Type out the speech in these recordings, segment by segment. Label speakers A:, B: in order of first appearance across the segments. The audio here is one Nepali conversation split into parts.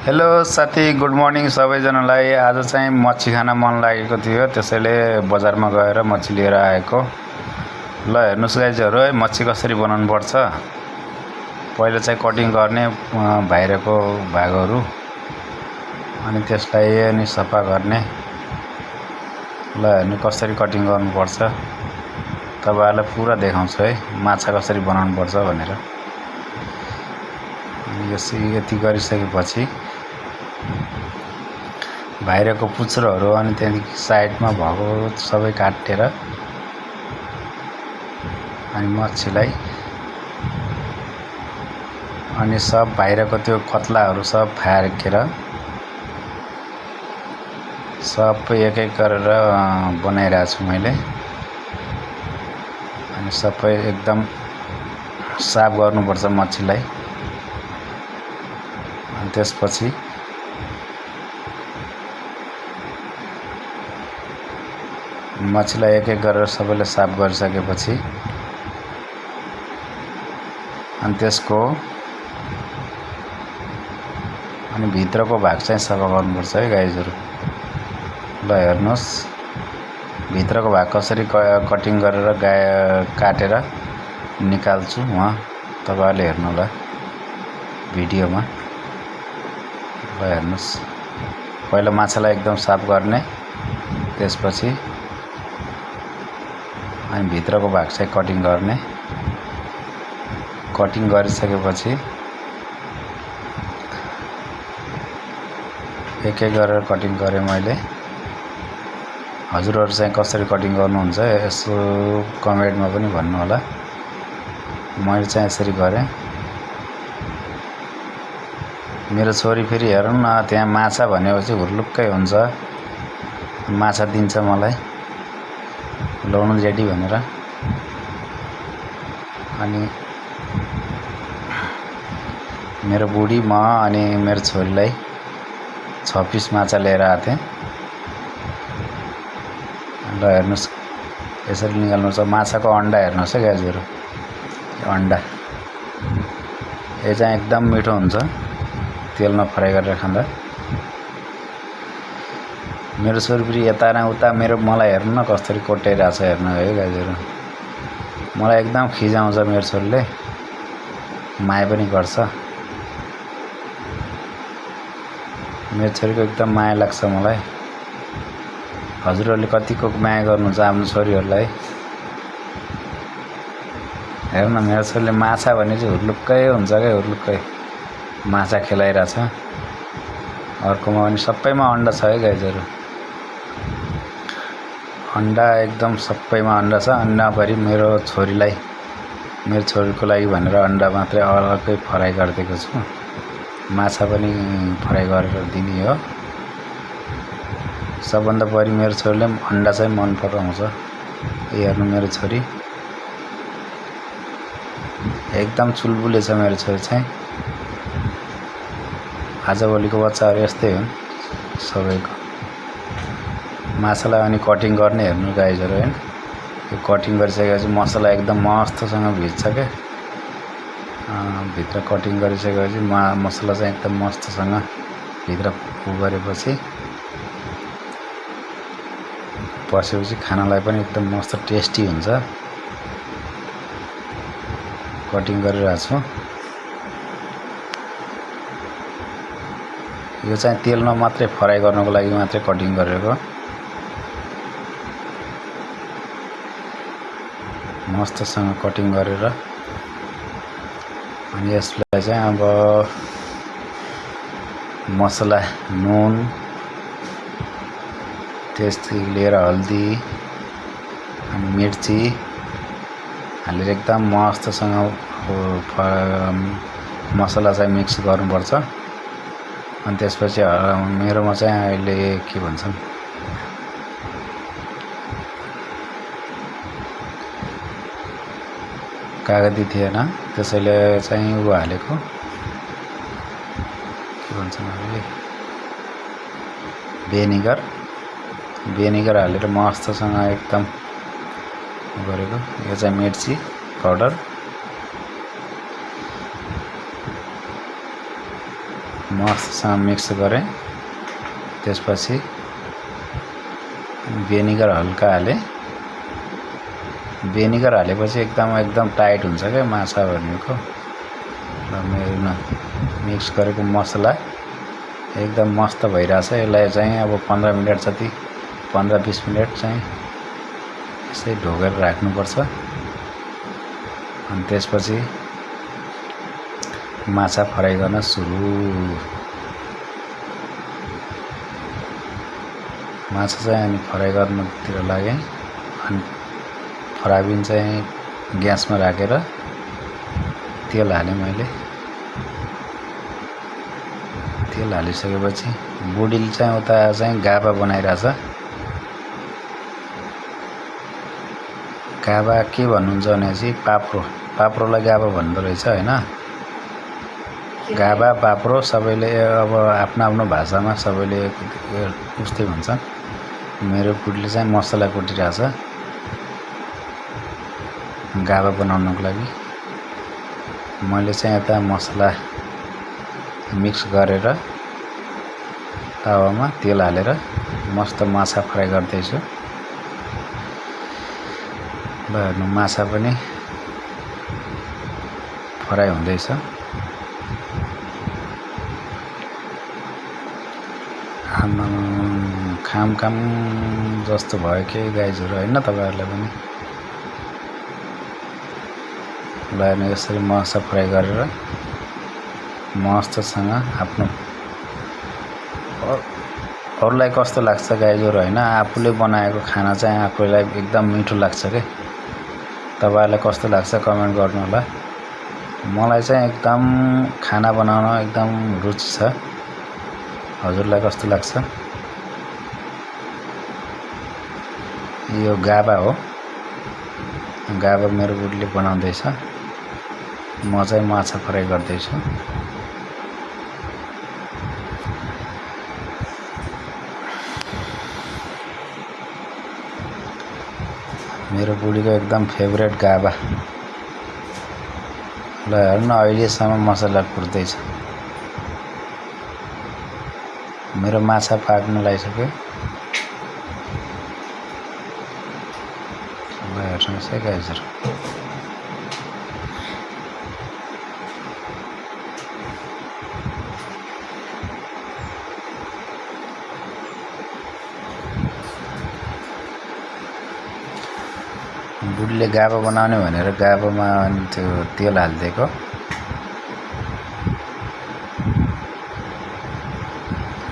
A: हेलो साथी, गुड मर्निङ सबैजनालाई। आज चाहिँ मच्छी खान मन लागेको थियो, त्यसैले बजारमा गएर मच्छी लिएर आएको। ल हेर्नुस् गाइजहरु, है मच्छी कसरी बनाउनु पर्छ। पहिले चाहिँ कटिङ गर्ने बाहिरको भागहरू, अनि त्यसलाई अनि सफा गर्ने। ल हेर्नु कसरी कटिङ गर्नुपर्छ, तपाईहरुलाई पुरा देखाउँछु है माछा कसरी बनाउनु पर्छ भनेर। यति गरिसकेपछि बाहिरको पुच्छरहरू अनि त्यहाँदेखि साइडमा भएको सबै काटेर अनि मच्छीलाई अनि सब बाहिरको त्यो कत्लाहरू सब फ्याकेर सबै एक एक गरेर बनाइरहेको छु मैले। अनि सबै एकदम साफ गर्नुपर्छ मच्छीलाई। अनि त्यसपछि मच्छीलाई एक एक गरेर सबैले साफ गरिसकेपछि अनि त्यसको अनि भित्रको भाग चाहिँ सफा गर्नुपर्छ है गाइजहरु। ल हेर्नुस् भित्रको भाग कसरी कटिङ गरेर काटेर निकाल्छु म, तपाईहरुले हेर्नु होला भिडियोमा। ल हेर्नुस्, पहिला माछालाई एकदम साफ गर्ने, त्यसपछि अनि भित्रको भाग चाहिँ कटिङ गर्ने। कटिङ गरिसकेपछि एक एक गरेर कटिङ गरे मैले। हजुरहरु चाहिँ कसरी कटिङ गर्नुहुन्छ यसो कमेन्टमा पनि भन्नु होला। मैले चाहिँ यसरी गरे। मेरो छोरी फेरि हेर्नु न, त्यहाँ माछा भनेपछि हुर्लुक्कै हुन्छ, माछा दिन्छ मलाई ल्याउनु जेडी भनेर। अनि मेरो बुढी म अनि मेरो छोरीलाई 6 पिस माछा लिएर आएको थिएँ। ल हेर्नुस् यसरी निकाल्नुपर्छ। माछाको अन्डा हेर्नुस् है गाइजहरु, अन्डा यो चाहिँ एकदम मिठो हुन्छ तेलमा फ्राई गरेर खाँदा। मेरो छोरी फेरि यता न उता मलाई हेर्नु न कसरी कोट्याइरहेको छ हेर्नु है गाइजहरु। मलाई एकदम खिजाउँछ मेरो छोरीले, माया पनि गर्छ। मेरो छोरीको एकदम माया लाग्छ मलाई। हजुरहरुले कतिको माया गर्नुहुन्छ आफ्नो छोरीहरुलाई। हेर्नु न मेरो छोरीले माछा भने चाहिँ हुर्लुक्कै हुन्छ के हुर्लुक्कै माछा खेलाइरहेछ। अर्कोमा पनि सबैमा अन्डा छ है गाइजहरु, अन्डा एकदम सबैमा अन्डा छ। अन्डाभरि मेरो छोरीको लागि भनेर अन्डा मात्रै अलग्गै फ्राई गरिदिएको छु। माछा पनि फ्राई गरेर दिने हो। सबभन्दा बढी मेरो छोरीले अन्डा चाहिँ मन पराउँछ। हेर्नु मेरो छोरी एकदम चुलबुले छ मेरो छोरी चाहिँ। आजभोलिको बच्चाहरू यस्तै हुन् सबैको। माछालाई अनि कटिङ गर्ने हेर्नु गाइजहरु हैन। यो कटिङ गरिसकेपछि मसला एकदम मस्तसँग भिज्छ के। भित्र कटिङ गरिसकेपछि मसला चाहिँ एकदम मस्तसँग भित्र गरेपछि पसेपछि खानालाई पनि एकदम मस्त टेस्टी हुन्छ। कटिङ गरिरहेको छु। यो चाहिँ तेलमा मात्रै फ्राई गर्नको लागि मात्रै कटिङ गरेको। मस्तसँग कटिङ गरेर अनि यसलाई चाहिँ अब मसला नुन त्यसपछि लिएर हल्दी अनि मिर्ची हालेर एकदम मस्तसँग मसला चाहिँ मिक्स गर्नुपर्छ। अनि त्यसपछि मेरोमा चाहिँ अहिले के भन्छन् कागती थिएन, त्यसैले चाहिँ उ हालेको के भन्छन् अहिले भेनिगर हालेर मस्तसँग एकदम गरेको। यो चाहिँ मिर्ची पाउडर मस्तसँग मिक्स गरेँ। त्यसपछि भेनिगर हल्का हालेँ। भेनिगर हालेपछि एकदम टाइट हुन्छ क्या माछा भनेको। र मेरो मिक्स गरेको मसला एकदम मस्त भइरहेछ। यसलाई चाहिँ अब 15 मिनट जति 15-20 मिनट चाहिँ यसै ढोकेर राख्नुपर्छ। अनि त्यसपछि माछा फ्राई गर्न सुरु। माछा चाहिँ अनि फ्राई गर्नतिर लागेँ। अनि फ्राइबिन चाहिँ ग्यासमा राखेर तेल हालेँ मैले। तेल हालिसकेपछि बुढीले चाहिँ उता चाहिँ गाबा बनाइरहेछ। गाबा के भन्नुहुन्छ भनेपछि पाप्रोलाई गाबा भन्दो रहेछ होइन। गाबा पाप्रो सबैले अब आफ्नो भाषामा सबैले उस्तै भन्छन्। मेरो बुढीले चाहिँ मसला कुटिरहेछ गाबा बनाउनको लागि। मैले चाहिँ यता मसला मिक्स गरेर तावामा तेल हालेर मस्त माछा फ्राई गर्दैछु। ल हेर्नु माछा पनि फ्राई हुँदैछ। खाम जस्तो भयो कि गाइजहरू होइन तपाईँहरूलाई पनि। ल हेर्नु यसरी माछा फ्राई गरेर मस्तसँग आफ्नो अरूलाई कस्तो लाग्छ गाइजहरू होइन। आफूले बनाएको खाना चाहिँ आफूलाई एकदम मिठो लाग्छ के। तपाईँहरूलाई कस्तो लाग्छ कमेन्ट गर्नु होला। मलाई चाहिँ एकदम खाना बनाउन एकदम रुचि छ। हजुरलाई कस्तो लाग्छ? यो गाबा हो। गाबा मेरो बुढीले बनाउँदैछ। म चाहिँ माछा फ्राई गर्दैछु। मेरो बुढीको एकदम फेभरेट गाबा। ल हेर्नु अहिलेसम्म मसला कुट्दैछ। मेरो माछा पाक्न लागिसक्यो। ल हेर्नुहोस् है गाइजहरू। बुढीले गाबा बनाउने भनेर गाबामा त्यो तेल हालिदिएको।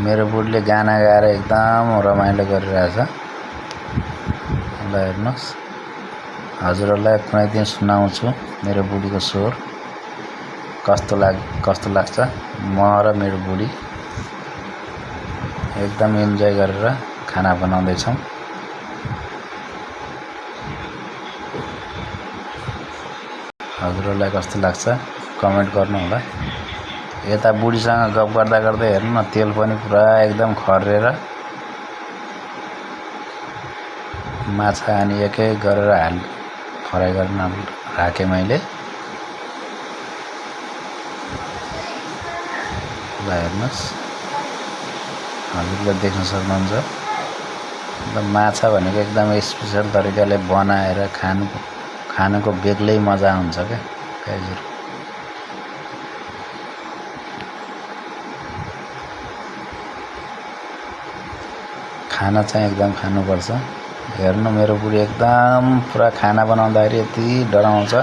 A: मेरो बुढीले गाना गाएर एकदम रमाइलो गरिरहेछ। ल हेर्नुहोस् हजुरहरूलाई कुनै दिन सुनाउँछु मेरो बुढीको स्वर कस्तो लाग्छ। म र मेरो बुढी एकदम इन्जोय गरेर खाना बनाउँदैछौँ। हजुरहरूलाई कस्तो लाग्छ कमेन्ट गर्नु होला। यता बुढीसँग गफ गर्दा हेर्नु न तेल पनि पुरा एकदम खरेर माछा अनि एकै गरेर फ्राई गर्न राखेँ मैले। ल हेर्नुहोस् हजुरले देख्न सक्नुहुन्छ। माछा भनेको एकदम स्पेसल तरिकाले बनाएर खानुको बेग्लै मजा हुन्छ क्या गाइजहरू। खाना चाहिँ एकदम खानुपर्छ। हेर्नु मेरो बुढी एकदम पुरा खाना बनाउँदाखेरि यति डराउँछ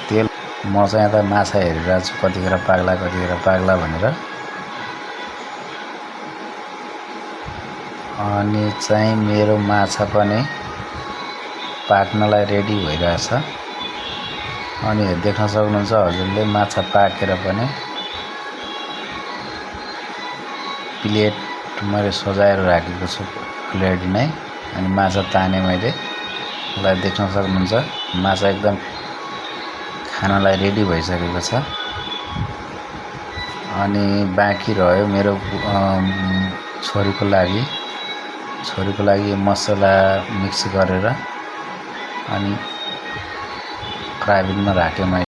A: तेल। म चाहिँ यता माछा हेरिरहेको छु कतिखेर पाग्ला भनेर। अनि चाहिँ मेरो माछा पनि पाक्नलाई रेडी भइरहेछ। अनि देख्न सक्नुहुन्छ हजुरले माछा पाकेर पनि प्लेट मैले सजाएर राखेको छु अलरेडी नै। अनि माछा ताने मैले। लाई देख्न सक्नुहुन्छ माछा एकदम खानालाई रेडी भइसकेको छ। अनि बाँकी रह्यो मेरो छोरीको लागि मसला मिक्स गरेर अनि फ्राइबिनमा राखेँ मैले।